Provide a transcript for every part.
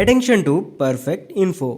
Attention to perfect info.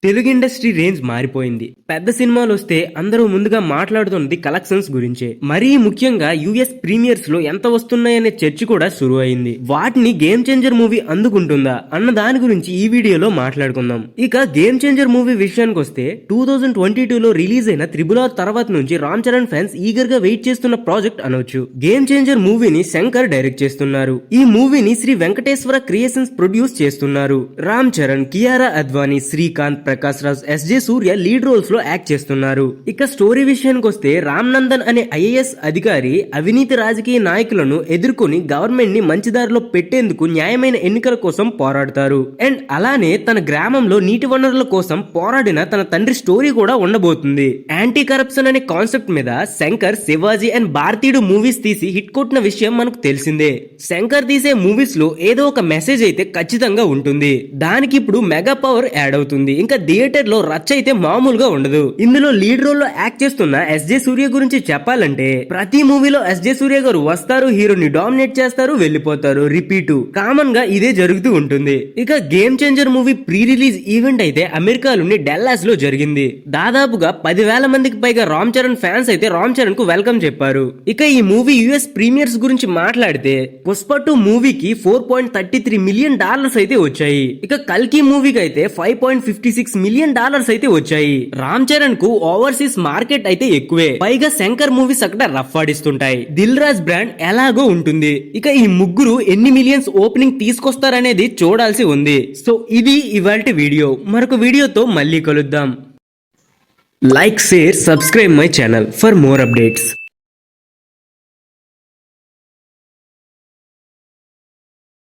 Telugu industry range మారిపోయింది. పెద్ద సినిమాలు వస్తే అందరూ ముందుగా మాట్లాడుతున్నది కలెక్షన్స్ గురించే. మరీ ముఖ్యంగా యుఎస్ ప్రీమియర్స్ లో ఎంత వస్తున్నాయనే చర్చ కూడా శురు అయింది. వాటిని గేమ్ చేంజర్ మూవీ అందుకుంటుందా అన్న దాని గురించి ఈ వీడియోలో మాట్లాడుకుందాం. ఇక గేమ్ చేంజర్ మూవీ విషయానికి వస్తే 2022లో రిలీజ్ అయిన త్రిబుల్ ఆర్ తర్వాత నుంచి రామ్ చరణ్ ఫ్యాన్స్ ఈగర్ గా వెయిట్ చేస్తున్న ప్రాజెక్ట్ అనొచ్చు. గేమ్ చేంజర్ మూవీని శంకర్ డైరెక్ట్ చేస్తున్నారు. ఈ మూవీని శ్రీ వెంకటేశ్వర క్రియేషన్స్ ప్రొడ్యూస్ చేస్తున్నారు. రామ్ చరణ్, కియారా అద్వానీ, శ్రీకాంత్, ప్రకాష్ రాజ్, ఎస్జే సూర్య లీడ్ రోల్స్ లో యాక్ట్ చేస్తున్నారు. ఇక స్టోరీ విషయానికి వస్తే రామ్ నందన్ అనే ఐఏఎస్ అధికారి అవినీతి రాజకీయ నాయకులను ఎదుర్కొని గవర్నమెంట్ ని మంచిదారిలో పెట్టేందుకు న్యాయమైన ఎన్నికల కోసం పోరాడతారు. అండ్ అలానే తన గ్రామంలో నీటి వనరుల కోసం పోరాడిన తన తండ్రి స్టోరీ కూడా ఉండబోతుంది. యాంటీ కరప్షన్ అనే కాన్సెప్ట్ మీద శంకర్, శివాజీ అండ్ భారతీయుడు మూవీస్ తీసి హిట్ కొట్టిన విషయం మనకు తెలిసిందే. శంకర్ తీసే మూవీస్ లో ఏదో ఒక మెసేజ్ అయితే ఖచ్చితంగా ఉంటుంది. దానికి ఇప్పుడు మెగా పవర్ యాడ్ అవుతుంది. ఇంకా థియేటర్ లో రచ్చ అయితే మామూలుగా ఉండదు. ఇందులో లీడ్ రోల్ లో యాక్ట్ చేస్తున్న ఎస్జే సూర్య గురించి చెప్పాలంటే ప్రతి మూవీలో ఎస్జే సూర్య గారు వస్తారు, హీరోని డామినేట్ చేస్తారు, వెళ్లిపోతారు, రిపీట్ కామన్ గా ఇదే జరుగుతూ ఉంటుంది. ఇక game changer movie pre release event అయితే అమెరికాలోని డెల్లాస్ లో జరిగింది. దాదాపుగా 10,000 మందికి పైగా రామ్ చరణ్ ఫ్యాన్స్ అయితే రామ్ చరణ్ కు వెల్కమ్ చెప్పారు. ఇక ఈ మూవీ యుఎస్ ప్రీమియర్స్ గురించి మాట్లాడితే పుష్ప 2 మూవీకి $4.33 మిలియన్ అయితే వచ్చాయి. ఇక కల్కి మూవీకి అయితే $5.56 మిలియన్ అయితే వచ్చాయి. రామ్ చరణ్ కు ఓవర్సీస్ మార్కెట్ అయితే ఎక్కువే. పైగా శంకర్ మూవీస్ అక్కడ రఫ్ ఆడిస్తుంటాయి. దిల్ రాజ్ బ్రాండ్ ఎలాగో ఉంటుంది. ఇక ఈ ముగ్గురు ఎన్ని మిలియన్స్ ఓపెనింగ్ తీసుకొస్తారనేది చూడాల్సి ఉంది. సో ఇది ఇవాల్టి వీడియో. మరొక వీడియోతో మళ్ళీ కలుద్దాం. Like, share, subscribe my channel for more updates.